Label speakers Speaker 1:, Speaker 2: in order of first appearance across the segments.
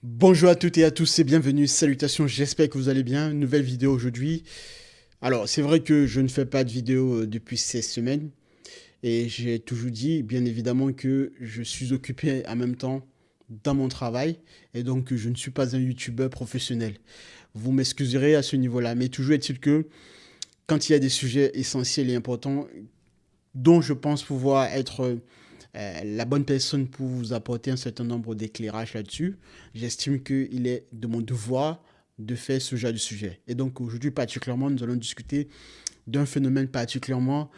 Speaker 1: Bonjour à toutes et à tous et bienvenue, salutations, j'espère que vous allez bien, nouvelle vidéo aujourd'hui. Alors c'est vrai que je ne fais pas de vidéo depuis 16 semaines et j'ai toujours dit bien évidemment que je suis occupé en même temps dans mon travail et donc je ne suis pas un youtubeur professionnel. Vous m'excuserez à ce niveau-là, mais toujours est-il que quand il y a des sujets essentiels et importants dont je pense pouvoir être la bonne personne pour vous apporter un certain nombre d'éclairages là-dessus, j'estime qu'il est de mon devoir de faire ce genre de sujet. Et donc aujourd'hui particulièrement, nous allons discuter d'un phénomène particulièrement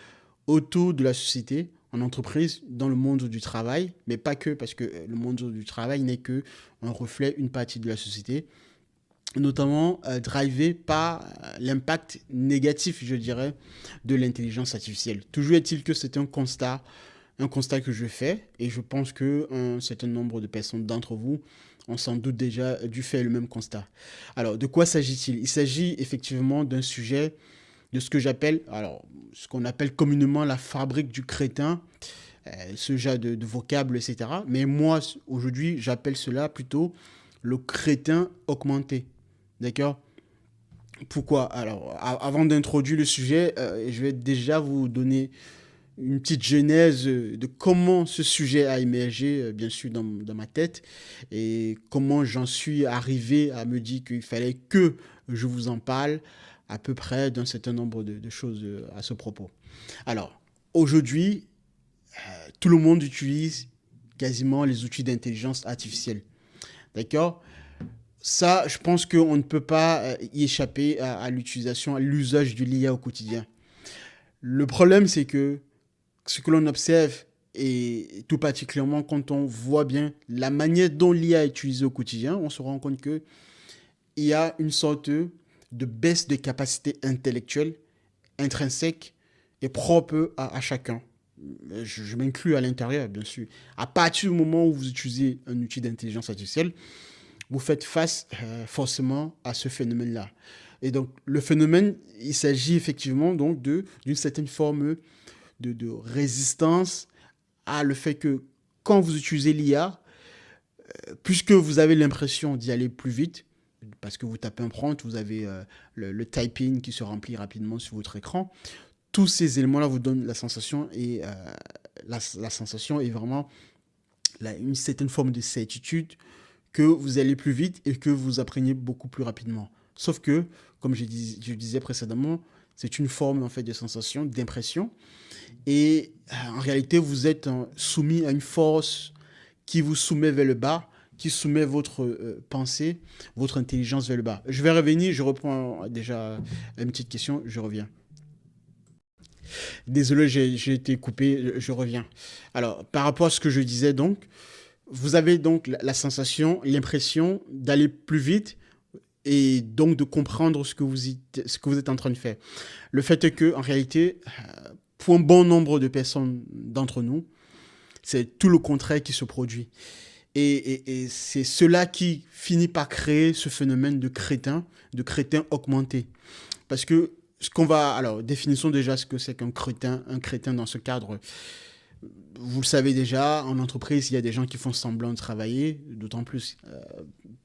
Speaker 1: autour de la société, en entreprise, dans le monde du travail, mais pas que, parce que le monde du travail n'est que un reflet, une partie de la société, notamment drivé par l'impact négatif, je dirais, de l'intelligence artificielle. Toujours est-il que c'est un constat que je fais, et je pense qu'un certain nombre de personnes d'entre vous ont sans doute déjà dû faire le même constat. Alors, de quoi s'agit-il? Il s'agit effectivement d'un sujet de ce que j'appelle, alors, ce qu'on appelle communément la fabrique du crétin, ce genre de vocable, etc. Mais moi, aujourd'hui, j'appelle cela plutôt le crétin augmenté. D'accord? Pourquoi? Alors, avant d'introduire le sujet, je vais déjà vous donner une petite genèse de comment ce sujet a émergé, bien sûr, dans ma tête et comment j'en suis arrivé à me dire qu'il fallait que je vous en parle à peu près d'un certain nombre de choses à ce propos. Alors, aujourd'hui, tout le monde utilise quasiment les outils d'intelligence artificielle. D'accord? Ça, je pense qu'on ne peut pas y échapper à l'utilisation, à l'usage de l'IA au quotidien. Le problème, c'est que ce que l'on observe, et tout particulièrement quand on voit bien la manière dont l'IA est utilisée au quotidien, on se rend compte qu'il y a une sorte de baisse des capacités intellectuelles intrinsèques et propres à chacun. Je m'inclus à l'intérieur, bien sûr. À partir du moment où vous utilisez un outil d'intelligence artificielle, vous faites face forcément à ce phénomène-là. Et donc, le phénomène, il s'agit effectivement donc d'une certaine forme de résistance à le fait que quand vous utilisez l'IA, puisque vous avez l'impression d'y aller plus vite, parce que vous tapez un prompt, vous avez le typing qui se remplit rapidement sur votre écran, tous ces éléments-là vous donnent la sensation et la sensation est vraiment une certaine forme de certitude que vous allez plus vite et que vous apprenez beaucoup plus rapidement. Sauf que, comme je disais précédemment, c'est une forme en fait de sensation, d'impression. Et en réalité, vous êtes soumis à une force qui vous soumet vers le bas, qui soumet votre pensée, votre intelligence vers le bas. Je vais revenir, je reprends déjà une petite question, je reviens. Désolé, j'ai été coupé, je reviens. Alors, par rapport à ce que je disais donc, vous avez donc la sensation, l'impression d'aller plus vite et donc de comprendre ce que vous êtes en train de faire. Le fait est que, en réalité, pour un bon nombre de personnes d'entre nous, c'est tout le contraire qui se produit. Et c'est cela qui finit par créer ce phénomène de crétin augmenté. Parce que ce qu'on va... Alors, définissons déjà ce que c'est qu'un crétin. Un crétin dans ce cadre, vous le savez déjà, en entreprise, il y a des gens qui font semblant de travailler, d'autant plus,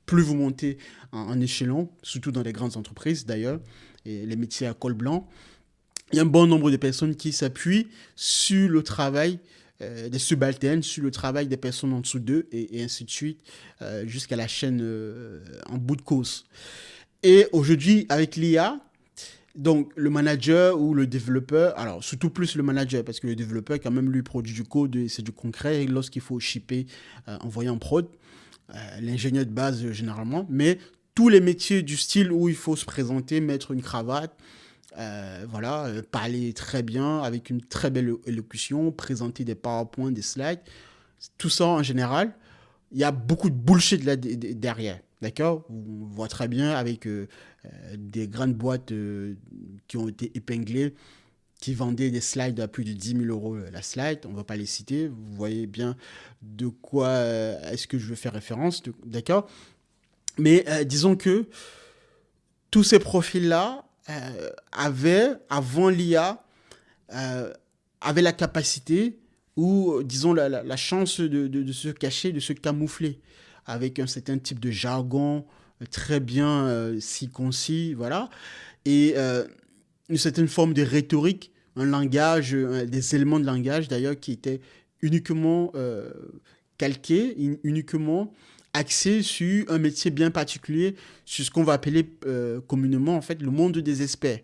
Speaker 1: plus vous montez en échelon, surtout dans les grandes entreprises d'ailleurs, et les métiers à col blanc, il y a un bon nombre de personnes qui s'appuient sur le travail des subalternes, sur le travail des personnes en dessous d'eux, et ainsi de suite, jusqu'à la chaîne en bout de course. Et aujourd'hui, avec l'IA, donc le manager ou le développeur, alors surtout plus le manager, parce que le développeur, quand même, lui produit du code, et c'est du concret, et lorsqu'il faut shipper, envoyer en prod, l'ingénieur de base généralement, mais tous les métiers du style où il faut se présenter, mettre une cravate, voilà, parler très bien, avec une très belle élocution, présenter des PowerPoint, des slides, tout ça en général, il y a beaucoup de bullshit là derrière. D'accord? On voit très bien avec des grandes boîtes qui ont été épinglées, qui vendaient des slides à plus de 10 000 € la slide. On ne va pas les citer. Vous voyez bien de quoi est-ce que je veux faire référence. D'accord? Mais disons que tous ces profils-là avaient, avant l'IA, euh, avaient la capacité ou, disons, la chance de se cacher, de se camoufler. avec un certain type de jargon très bien si concis, voilà, et une certaine forme de rhétorique, un langage, des éléments de langage d'ailleurs qui étaient uniquement calqués, uniquement axés sur un métier bien particulier, sur ce qu'on va appeler communément en fait le monde des experts.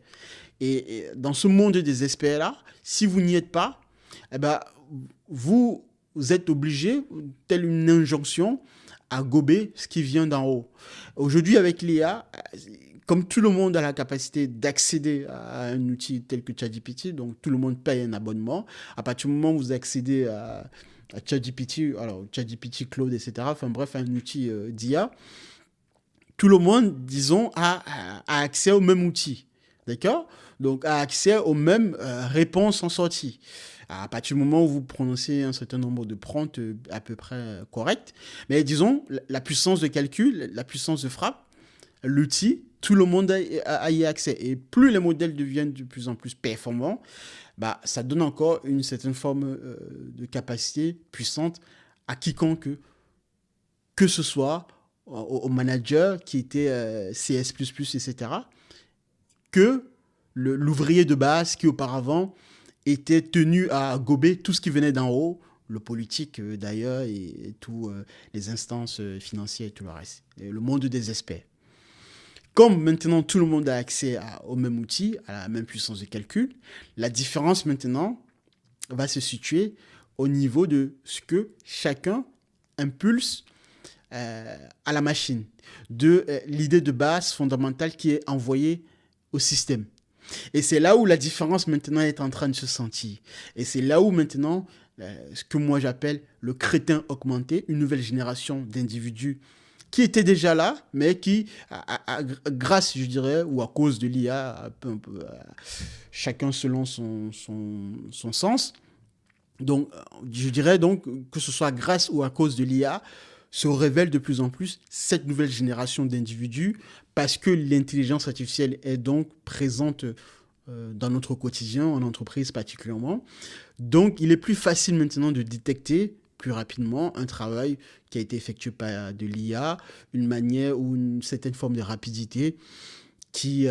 Speaker 1: Et dans ce monde des experts-là, si vous n'y êtes pas, eh ben, vous êtes obligé, telle une injonction, à gober ce qui vient d'en haut. Aujourd'hui, avec l'IA, comme tout le monde a la capacité d'accéder à un outil tel que ChatGPT, donc tout le monde paye un abonnement, à partir du moment où vous accédez à ChatGPT, alors ChatGPT, Claude, etc., enfin bref, un outil d'IA, tout le monde, disons, a accès au même outil. D'accord? Donc, a accès aux mêmes réponses en sortie. À partir du moment où vous prononcez un certain nombre de prompts à peu près corrects. Mais disons, la puissance de calcul, la puissance de frappe, l'outil, tout le monde a y accès. Et plus les modèles deviennent de plus en plus performants, bah, ça donne encore une certaine forme de capacité puissante à quiconque, que ce soit au manager qui était CS++, etc., que l'ouvrier de base qui auparavant était tenu à gober tout ce qui venait d'en haut, le politique d'ailleurs et tous les instances financières et tout le reste, et le monde des experts. Comme maintenant tout le monde a accès au même outil, à la même puissance de calcul, la différence maintenant va se situer au niveau de ce que chacun impulse à la machine, de l'idée de base fondamentale qui est envoyée au système. Et c'est là où la différence maintenant est en train de se sentir. Et c'est là où maintenant, ce que moi j'appelle le crétin augmenté, une nouvelle génération d'individus qui étaient déjà là, mais qui, grâce, je dirais, ou à cause de l'IA, chacun selon son sens, donc je dirais donc que ce soit grâce ou à cause de l'IA, se révèle de plus en plus cette nouvelle génération d'individus parce que l'intelligence artificielle est donc présente dans notre quotidien, en entreprise particulièrement. Donc, il est plus facile maintenant de détecter plus rapidement un travail qui a été effectué par de l'IA, une manière ou une certaine forme de rapidité qui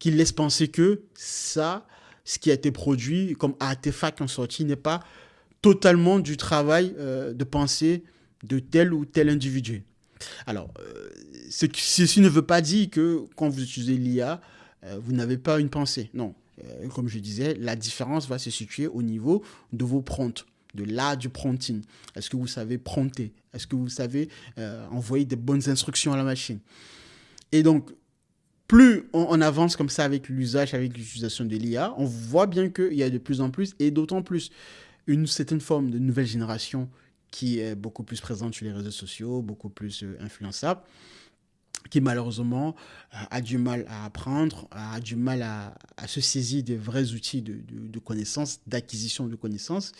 Speaker 1: laisse penser que ça, ce qui a été produit comme artefact en sortie, n'est pas totalement du travail de pensée de tel ou tel individu. Alors, ceci ne veut pas dire que quand vous utilisez l'IA, vous n'avez pas une pensée. Non. Comme je disais, la différence va se situer au niveau de vos prompts, de l'art du prompting. Est-ce que vous savez prompter? Est-ce que vous savez envoyer des bonnes instructions à la machine? Et donc, plus on avance comme ça avec l'usage, avec l'utilisation de l'IA, on voit bien qu'il y a de plus en plus, et d'autant plus, une certaine forme de nouvelle génération qui est beaucoup plus présente sur les réseaux sociaux, beaucoup plus influençable, qui malheureusement a du mal à apprendre, a du mal à se saisir des vrais outils de connaissances, d'acquisition de connaissances,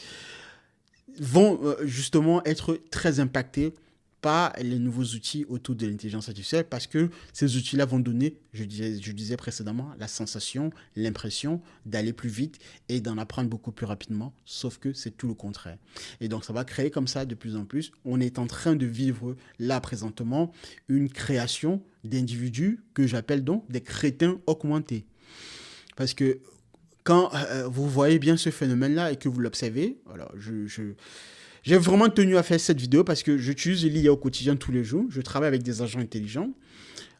Speaker 1: vont justement être très impactés par les nouveaux outils autour de l'intelligence artificielle parce que ces outils-là vont donner, je disais précédemment, la sensation, l'impression d'aller plus vite et d'en apprendre beaucoup plus rapidement, sauf que c'est tout le contraire. Et donc ça va créer comme ça de plus en plus. On est en train de vivre là présentement une création d'individus que j'appelle donc des crétins augmentés. Parce que quand vous voyez bien ce phénomène-là et que vous l'observez, alors j'ai vraiment tenu à faire cette vidéo parce que j'utilise l'IA au quotidien tous les jours. Je travaille avec des agents intelligents.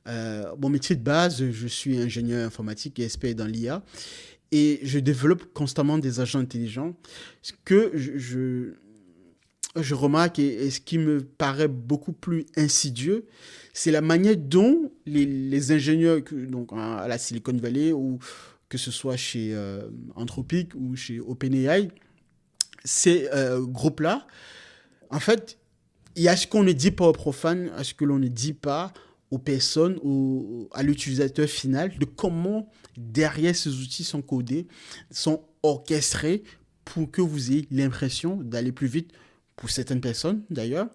Speaker 1: Mon métier de base, je suis ingénieur informatique et expert dans l'IA. Et je développe constamment des agents intelligents. Ce que je remarque et ce qui me paraît beaucoup plus insidieux, c'est la manière dont les ingénieurs donc à la Silicon Valley ou que ce soit chez Anthropic ou chez OpenAI, ces groupes-là, en fait, il y a ce qu'on ne dit pas aux profanes, à ce que l'on ne dit pas aux personnes, à l'utilisateur final, de comment derrière ces outils sont codés, sont orchestrés pour que vous ayez l'impression d'aller plus vite pour certaines personnes d'ailleurs,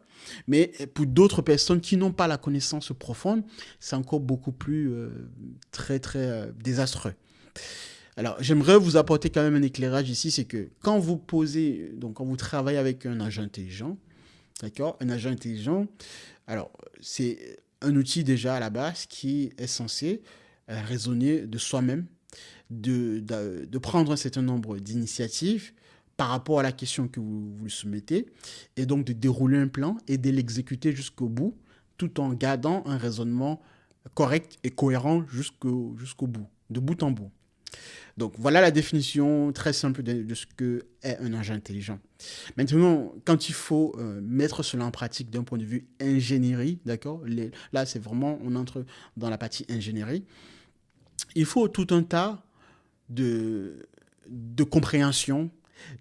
Speaker 1: mais pour d'autres personnes qui n'ont pas la connaissance profonde, c'est encore beaucoup plus très désastreux. Alors, j'aimerais vous apporter quand même un éclairage ici, c'est que quand vous posez, donc quand vous travaillez avec un agent intelligent, d'accord, un agent intelligent, Alors, c'est un outil déjà à la base qui est censé raisonner de soi-même, de prendre un certain nombre d'initiatives par rapport à la question que vous soumettez, et donc de dérouler un plan et de l'exécuter jusqu'au bout, tout en gardant un raisonnement correct et cohérent jusqu'au bout, de bout en bout. Donc voilà la définition très simple de ce que est un agent intelligent. Maintenant, quand il faut mettre cela en pratique d'un point de vue ingénierie, d'accord, là c'est vraiment, on entre dans la partie ingénierie, il faut tout un tas de compréhension,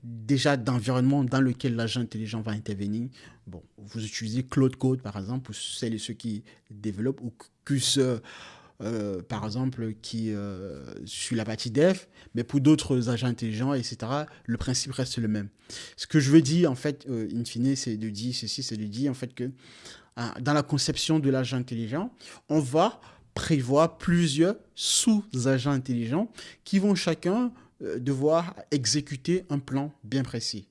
Speaker 1: déjà d'environnement dans lequel l'agent intelligent va intervenir. Bon, vous utilisez Claude Code, par exemple, pour celles et ceux qui développent, ou Cursor, par exemple, qui sur la partie dev, mais pour d'autres agents intelligents, etc., le principe reste le même. Ce que je veux dire, en fait, in fine, c'est de dire ceci, c'est de dire, en fait, que dans la conception de l'agent intelligent, on va prévoir plusieurs sous-agents intelligents qui vont chacun devoir exécuter un plan bien précis.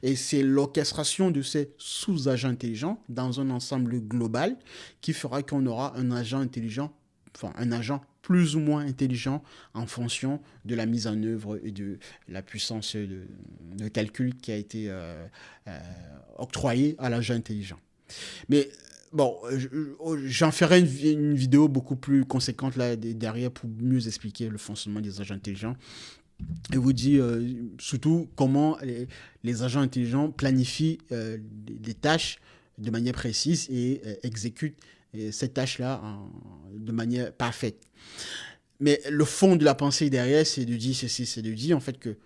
Speaker 1: Et c'est l'orchestration de ces sous-agents intelligents dans un ensemble global qui fera qu'on aura un agent intelligent, enfin un agent plus ou moins intelligent en fonction de la mise en œuvre et de la puissance de calcul qui a été octroyée à l'agent intelligent. Mais bon, j'en ferai une vidéo beaucoup plus conséquente là derrière pour mieux expliquer le fonctionnement des agents intelligents et vous dire surtout comment les agents intelligents planifient les tâches de manière précise et exécutent ces tâches-là de manière parfaite. Mais le fond de la pensée derrière, c'est de dire ceci, c'est de dire en fait que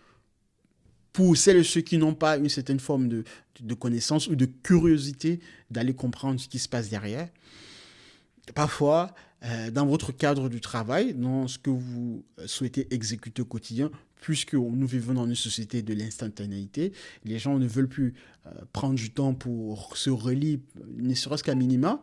Speaker 1: pour celles et ceux qui n'ont pas une certaine forme de connaissance ou de curiosité d'aller comprendre ce qui se passe derrière, parfois, dans votre cadre du travail, dans ce que vous souhaitez exécuter au quotidien, puisque nous vivons dans une société de l'instantanéité, les gens ne veulent plus prendre du temps pour se relire, ne serait-ce qu'à minima.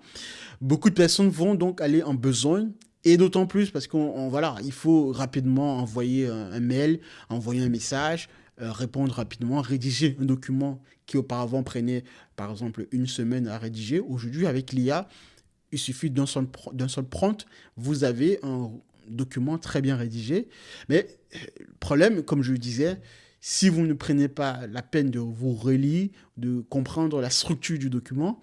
Speaker 1: Beaucoup de personnes vont donc aller en besogne, et d'autant plus parce qu'on voilà, il faut rapidement envoyer un mail, envoyer un message, répondre rapidement, rédiger un document qui auparavant prenait par exemple une semaine à rédiger. Aujourd'hui, avec l'IA, il suffit d'un seul prompt, vous avez un document très bien rédigé. Mais le problème, comme je le disais, si vous ne prenez pas la peine de vous relire, de comprendre la structure du document,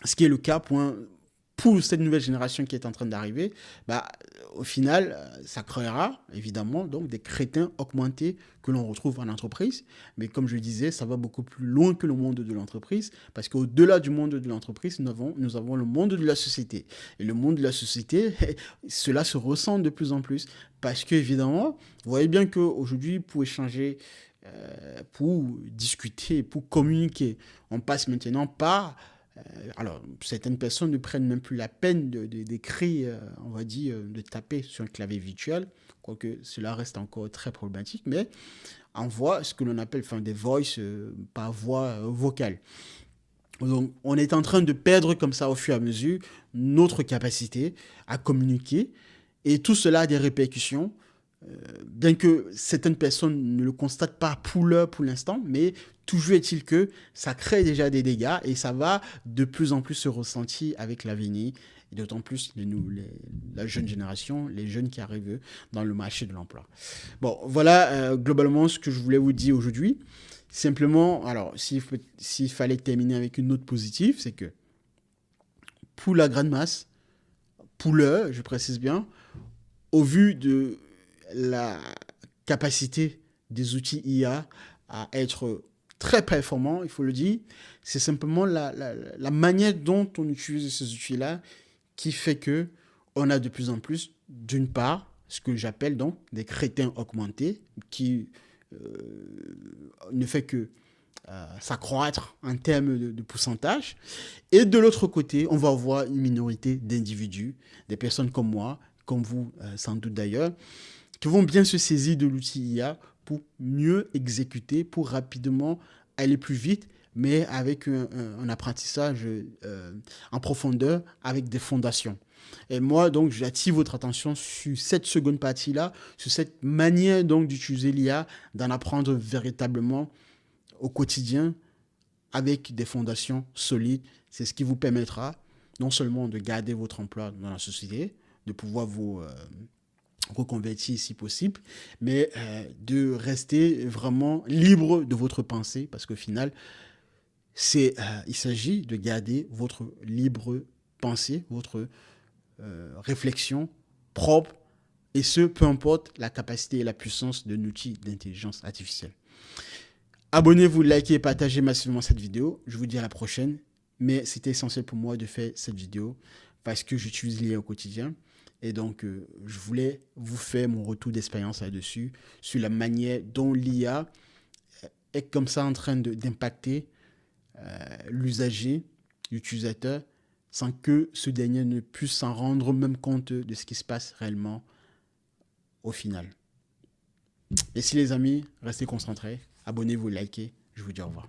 Speaker 1: ce qui est le cas pour cette nouvelle génération qui est en train d'arriver, bah, au final, ça créera évidemment donc des crétins augmentés que l'on retrouve en entreprise. Mais comme je le disais, ça va beaucoup plus loin que le monde de l'entreprise, parce qu'au-delà du monde de l'entreprise, nous avons le monde de la société. Et le monde de la société, cela se ressent de plus en plus, parce qu'évidemment, vous voyez bien qu'aujourd'hui, pour échanger, pour discuter, pour communiquer, on passe maintenant par alors, certaines personnes ne prennent même plus la peine d'écrire, on va dire, de taper sur un clavier virtuel, quoique cela reste encore très problématique, mais envoie ce que l'on appelle des voices par voix vocale. Donc, on est en train de perdre comme ça au fur et à mesure notre capacité à communiquer, et tout cela a des répercussions bien que certaines personnes ne le constatent pas pour l'instant, mais toujours est-il que ça crée déjà des dégâts et ça va de plus en plus se ressentir avec l'avenir, et d'autant plus la jeune génération, les jeunes qui arrivent dans le marché de l'emploi. Bon, voilà globalement ce que je voulais vous dire aujourd'hui. Simplement, alors, s'il fallait terminer avec une note positive, c'est que pour la grande masse, pour l'heure, je précise bien, au vu de la capacité des outils IA à être très performants, il faut le dire, c'est simplement la manière dont on utilise ces outils-là qui fait que on a de plus en plus, d'une part, ce que j'appelle donc des crétins augmentés, qui ne fait que s'accroître en termes de pourcentage. Et de l'autre côté, on va avoir une minorité d'individus, des personnes comme moi, comme vous sans doute d'ailleurs, qui vont bien se saisir de l'outil IA pour mieux exécuter, pour rapidement aller plus vite, mais avec un apprentissage en profondeur, avec des fondations. Et moi, donc, j'attire votre attention sur cette seconde partie-là, sur cette manière donc d'utiliser l'IA, d'en apprendre véritablement au quotidien avec des fondations solides. C'est ce qui vous permettra non seulement de garder votre emploi dans la société, de pouvoir vous reconvertir si possible, mais de rester vraiment libre de votre pensée, parce qu'au final, il s'agit de garder votre libre pensée, votre réflexion propre, et ce, peu importe la capacité et la puissance d'un outil d'intelligence artificielle. Abonnez-vous, likez et partagez massivement cette vidéo. Je vous dis à la prochaine. Mais c'était essentiel pour moi de faire cette vidéo parce que j'utilise l'IA au quotidien. Et donc, je voulais vous faire mon retour d'expérience là-dessus, sur la manière dont l'IA est comme ça en train d'impacter l'usager, l'utilisateur, sans que ce dernier ne puisse s'en rendre même compte de ce qui se passe réellement au final. Et si les amis, restez concentrés, abonnez-vous, likez, je vous dis au revoir.